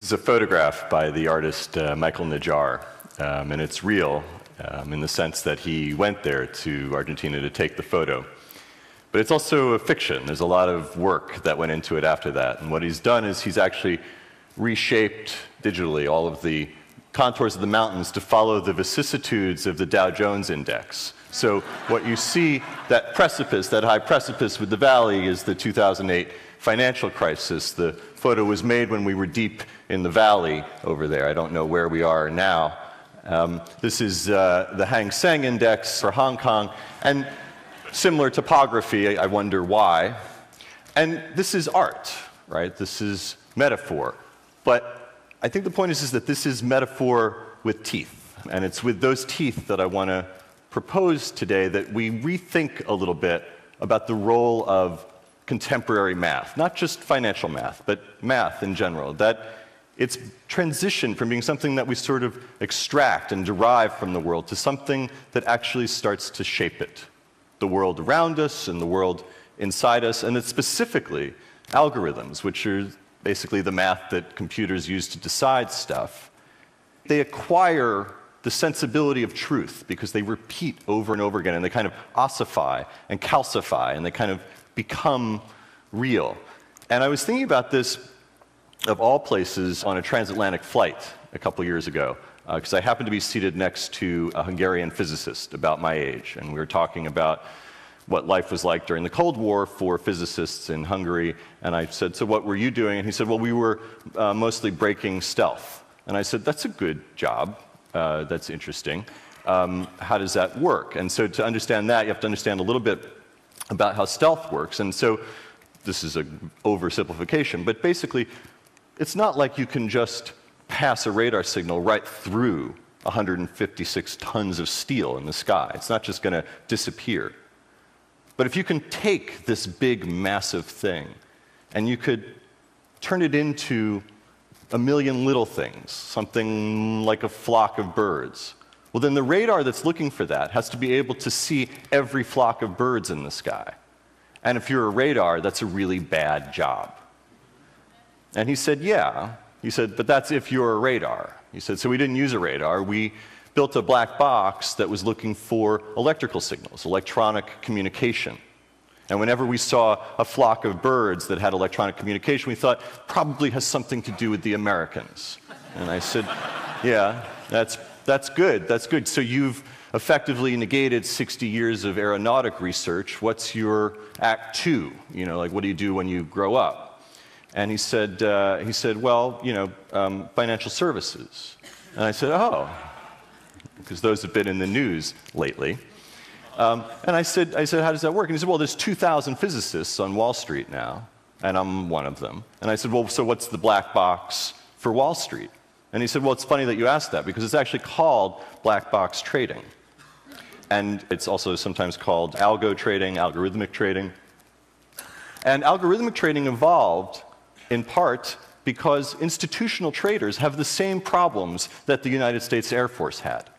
This is a photograph by the artist Michael Najar, and it's real in the sense that he went there to Argentina to take the photo. But it's also a fiction. There's a lot of work that went into it after that. And what he's done is he's actually reshaped digitally all of the contours of the mountains to follow the vicissitudes of the Dow Jones Index. So what you see, that precipice, that high precipice with the valley, is the 2008 financial crisis. The photo was made when we were deep in the valley over there. I don't know where we are now. This is the Hang Seng Index for Hong Kong, and similar topography, I wonder why. And this is art, right? This is metaphor. But I think the point is that this is metaphor with teeth. And it's with those teeth that I want to propose today that we rethink a little bit about the role of contemporary math, not just financial math, but math in general, that it's transitioned from being something that we sort of extract and derive from the world to something that actually starts to shape it, the world around us and the world inside us, and it's specifically algorithms, which are basically the math that computers use to decide stuff. They acquire the sensibility of truth because they repeat over and over again, and they kind of ossify and calcify, and they kind of become real. And I was thinking about this, of all places, on a transatlantic flight a couple years ago, because I happened to be seated next to a Hungarian physicist about my age, and we were talking about what life was like during the Cold War for physicists in Hungary, and I said, so what were you doing? And he said, well, we were mostly breaking stealth. And I said, that's a good job. That's interesting. How does that work? And so to understand that, you have to understand a little bit about how stealth works. And so this is an oversimplification, but basically, it's not like you can just pass a radar signal right through 156 tons of steel in the sky. It's not just going to disappear. But if you can take this big, massive thing, and you could turn it into a million little things, something like a flock of birds, well, then the radar that's looking for that has to be able to see every flock of birds in the sky. And if you're a radar, that's a really bad job. And he said, yeah. He said, but that's if you're a radar. He said, so we didn't use a radar. We built a black box that was looking for electrical signals, electronic communication. And whenever we saw a flock of birds that had electronic communication, we thought, probably has something to do with the Americans. And I said, yeah, that's good, that's good. So you've effectively negated 60 years of aeronautic research. What's your act two? You know, like, what do you do when you grow up? And he said, well, you know, financial services. And I said, oh, because those have been in the news lately. And I said, how does that work? And he said, well, there's 2,000 physicists on Wall Street now, and I'm one of them. And I said, well, so what's the black box for Wall Street? And he said, well, it's funny that you asked that, because it's actually called black box trading. And it's also sometimes called algo trading, algorithmic trading. And algorithmic trading evolved in part because institutional traders have the same problems that the United States Air Force had,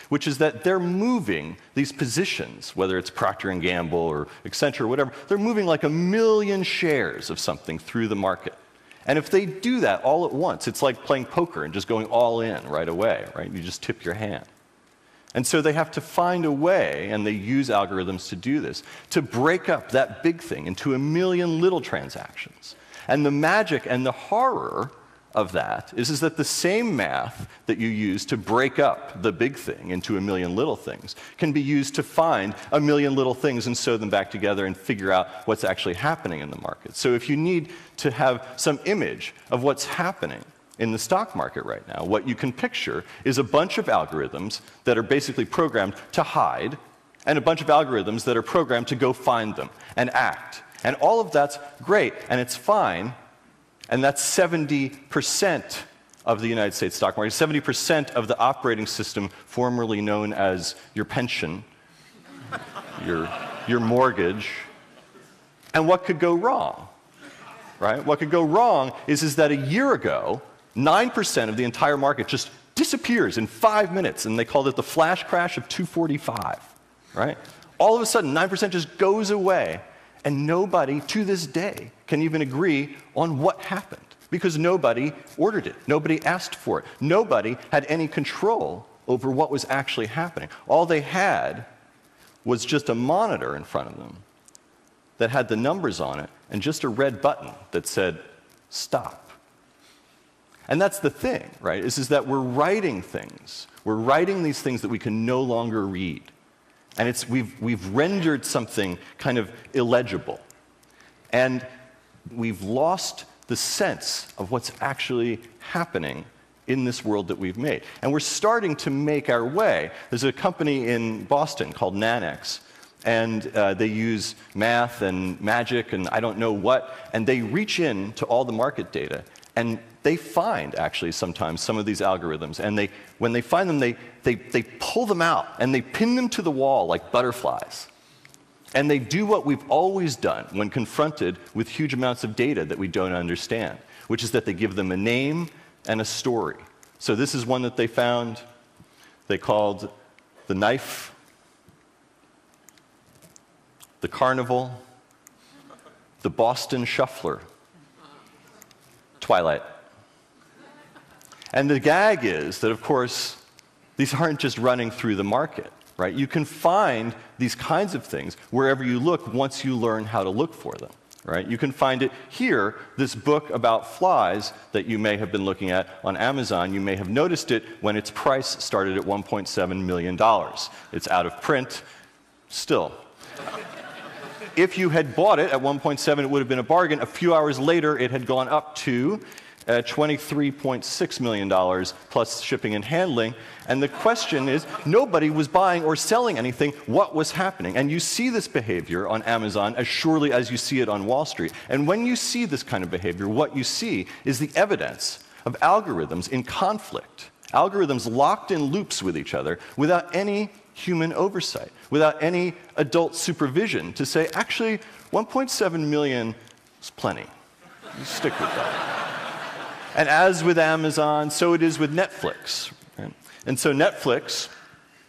which is that they're moving these positions, whether it's Procter & Gamble or Accenture or whatever, they're moving like 1 million shares of something through the market. And if they do that all at once, it's like playing poker and just going all in right away, right? You just tip your hand. And so they have to find a way, and they use algorithms to do this, to break up that big thing into 1 million little transactions. And the magic and the horror of that is that the same math that you use to break up the big thing into 1 million little things can be used to find 1 million little things and sew them back together and figure out what's actually happening in the market. So if you need to have some image of what's happening in the stock market right now, what you can picture is a bunch of algorithms that are basically programmed to hide, and a bunch of algorithms that are programmed to go find them and act. And all of that's great, and it's fine, and that's 70% of the United States stock market, 70% of the operating system formerly known as your pension, your mortgage. And what could go wrong, right? What could go wrong is that a year ago, 9% of the entire market just disappears in 5 minutes, and they called it the flash crash of 245, right? All of a sudden, 9% just goes away, and nobody, to this day, can even agree on what happened. because nobody ordered it. Nobody asked for it. Nobody had any control over what was actually happening. All they had was just a monitor in front of them that had the numbers on it and just a red button that said, stop. And that's the thing, right, is that we're writing things. We're writing these things that we can no longer read. And we've rendered something kind of illegible. And we've lost the sense of what's actually happening in this world that we've made. And we're starting to make our way. There's a company in Boston called Nanex, and they use math and magic and I don't know what, and they reach in to all the market data, and they find, actually, sometimes some of these algorithms, and when they find them, they pull them out, and they pin them to the wall like butterflies. And they do what we've always done when confronted with huge amounts of data that we don't understand, which is that they give them a name and a story. So this is one that they found. They called the knife, the carnival, the Boston shuffler, Twilight. And the gag is that, of course, these aren't just running through the market, right? You can find these kinds of things wherever you look once you learn how to look for them, right? You can find it here, this book about flies that you may have been looking at on Amazon. You may have noticed it when its price started at $1.7 million. It's out of print still. If you had bought it at 1.7, it would have been a bargain. A few hours later, it had gone up to $23.6 million plus shipping and handling. And the question is, nobody was buying or selling anything. What was happening? And you see this behavior on Amazon as surely as you see it on Wall Street. And when you see this kind of behavior, what you see is the evidence of algorithms in conflict, algorithms locked in loops with each other without any human oversight, without any adult supervision to say, actually, 1.7 million is plenty. You stick with that. And as with Amazon, so it is with Netflix. Right? And so Netflix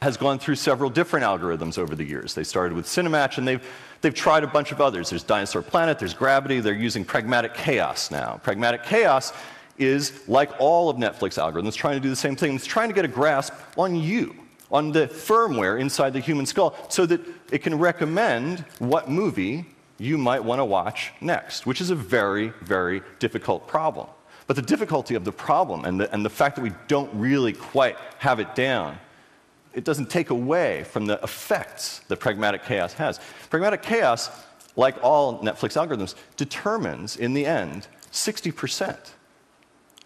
has gone through several different algorithms over the years. They started with Cinematch, and they've tried a bunch of others. There's Dinosaur Planet, there's Gravity, they're using Pragmatic Chaos now. Pragmatic Chaos is, like all of Netflix algorithms, trying to do the same thing. It's trying to get a grasp on you, on the firmware inside the human skull, so that it can recommend what movie you might want to watch next, which is a very, very difficult problem. But the difficulty of the problem and the fact that we don't really quite have it down, it doesn't take away from the effects that Pragmatic Chaos has. Pragmatic Chaos, like all Netflix algorithms, determines, in the end, 60%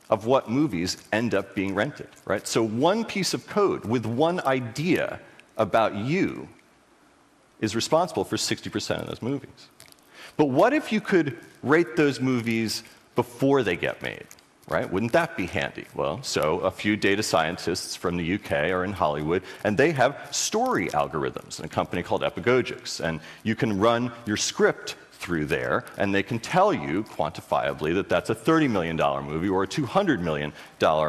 of what movies end up being rented, right? So one piece of code with one idea about you is responsible for 60% of those movies. But what if you could rate those movies before they get made, right? Wouldn't that be handy? Well, so a few data scientists from the UK are in Hollywood, and they have story algorithms in a company called Epagogix. And you can run your script through there, and they can tell you quantifiably that that's a $30 million movie or a $200 million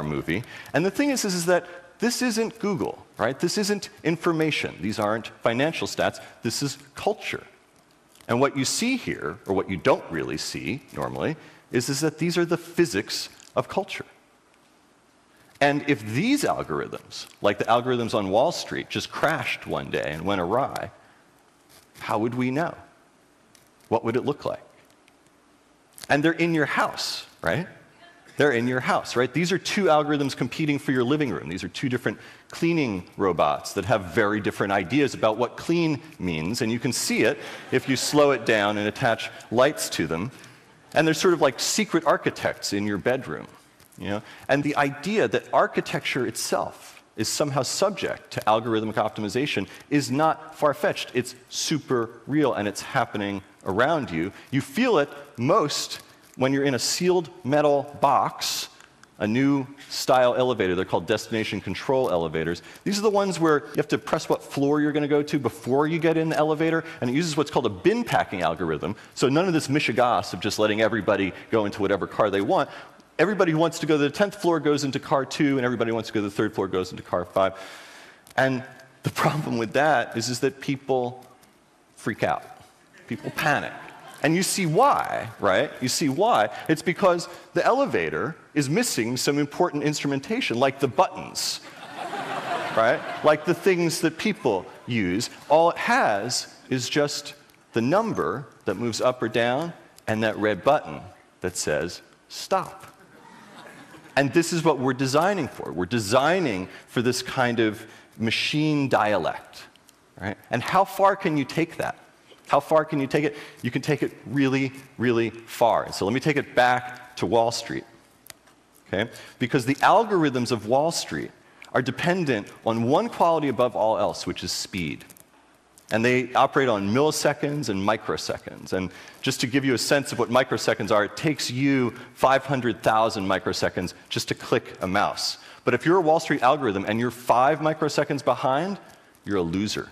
movie. And the thing is that this isn't Google, right? This isn't information. These aren't financial stats. This is culture. And what you see here, or what you don't really see normally, is that these are the physics of culture. And if these algorithms, like the algorithms on Wall Street, just crashed one day and went awry, how would we know? What would it look like? And they're in your house, right? They're in your house, right? These are two algorithms competing for your living room. These are two different cleaning robots that have very different ideas about what clean means, and you can see it if you slow it down and attach lights to them. And they're sort of like secret architects in your bedroom, you know? And the idea that architecture itself is somehow subject to algorithmic optimization is not far-fetched. It's super real, and it's happening around you. You feel it most when you're in a sealed metal box, a new style elevator. They're called destination control elevators. These are the ones where you have to press what floor you're going to go to before you get in the elevator, and it uses what's called a bin packing algorithm. So none of this mishigas of just letting everybody go into whatever car they want. Everybody who wants to go to the 10th floor goes into car 2, and everybody who wants to go to the 3rd floor goes into car 5. And the problem with that is that people freak out. People panic. And you see why, right? You see why. It's because the elevator is missing some important instrumentation, like the buttons, right? Like the things that people use. All it has is just the number that moves up or down and that red button that says stop. And this is what we're designing for. We're designing for this kind of machine dialect, right? And how far can you take that? How far can you take it? You can take it really, really far. And so let me take it back to Wall Street, okay? Because the algorithms of Wall Street are dependent on one quality above all else, which is speed. And they operate on milliseconds and microseconds. And just to give you a sense of what microseconds are, it takes you 500,000 microseconds just to click a mouse. But if you're a Wall Street algorithm and you're 5 microseconds behind, you're a loser.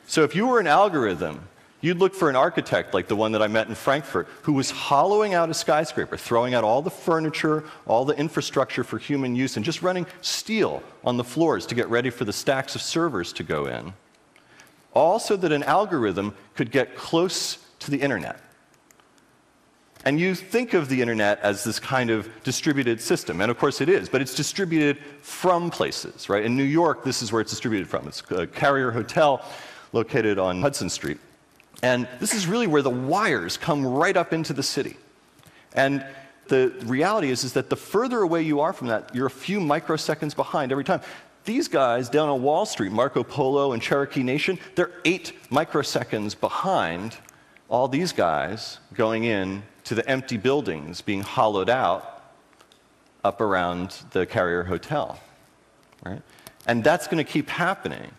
So if you were an algorithm, you'd look for an architect like the one that I met in Frankfurt, who was hollowing out a skyscraper, throwing out all the furniture, all the infrastructure for human use, and just running steel on the floors to get ready for the stacks of servers to go in. All so that an algorithm could get close to the internet. And you think of the internet as this kind of distributed system, and of course it is, but it's distributed from places, right? In New York, this is where it's distributed from. It's a Carrier Hotel located on Hudson Street. And this is really where the wires come right up into the city. And the reality is that the further away you are from that, you're a few microseconds behind every time. These guys down on Wall Street, Marco Polo and Cherokee Nation, they're 8 microseconds behind all these guys going in to the empty buildings being hollowed out up around the Carrier Hotel, right? And that's going to keep happening.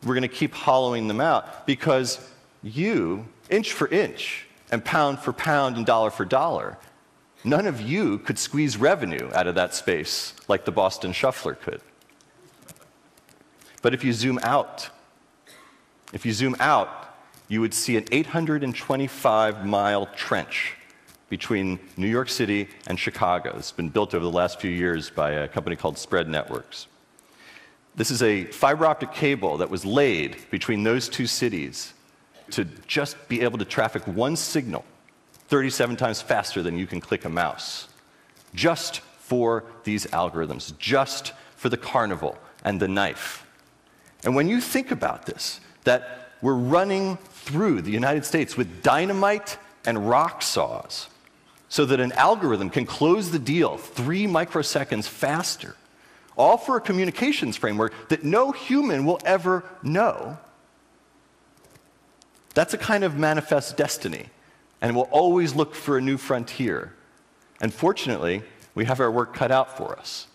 We're going to keep hollowing them out because you, inch for inch, and pound for pound and dollar for dollar, none of you could squeeze revenue out of that space like the Boston Shuffler could. But if you zoom out, you would see an 825-mile trench between New York City and Chicago. It's been built over the last few years by a company called Spread Networks. This is a fiber optic cable that was laid between those two cities to just be able to traffic one signal 37 times faster than you can click a mouse, just for these algorithms, just for the carnival and the knife. And when you think about this, that we're running through the United States with dynamite and rock saws so that an algorithm can close the deal 3 microseconds faster, all for a communications framework that no human will ever know, that's a kind of manifest destiny, and we'll always look for a new frontier. And fortunately, we have our work cut out for us.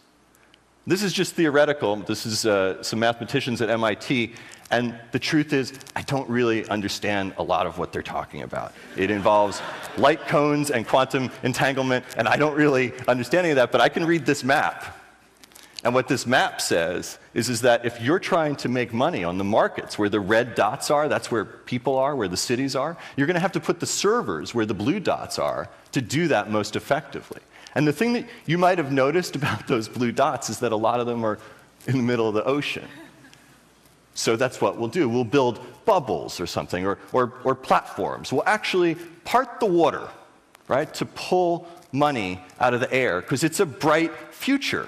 This is just theoretical. This is some mathematicians at MIT, and the truth is, I don't really understand a lot of what they're talking about. It involves light cones and quantum entanglement, and I don't really understand any of that, but I can read this map. And what this map says is that if you're trying to make money on the markets where the red dots are, that's where people are, where the cities are, you're going to have to put the servers where the blue dots are to do that most effectively. And the thing that you might have noticed about those blue dots is that a lot of them are in the middle of the ocean. So that's what we'll do. We'll build bubbles or something, or platforms. We'll actually part the water, right, to pull money out of the air, because it's a bright future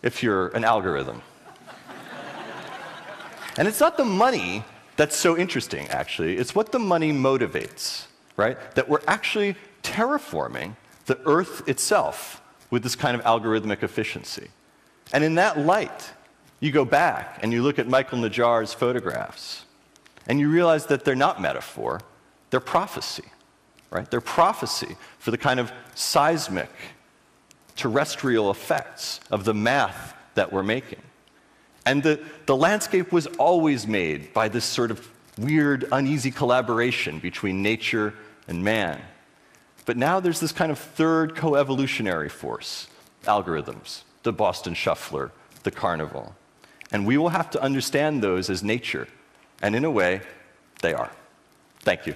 if you're an algorithm. And it's not the money that's so interesting, actually. It's what the money motivates, right? That we're actually terraforming the Earth itself with this kind of algorithmic efficiency. And in that light, you go back and you look at Michael Najjar's photographs, and you realize that they're not metaphor, they're prophecy, right? They're prophecy for the kind of seismic terrestrial effects of the math that we're making. And the landscape was always made by this sort of weird, uneasy collaboration between nature and man. But now there's this kind of third coevolutionary force, algorithms, the Boston Shuffler, the carnival. And we will have to understand those as nature. And in a way, they are. Thank you.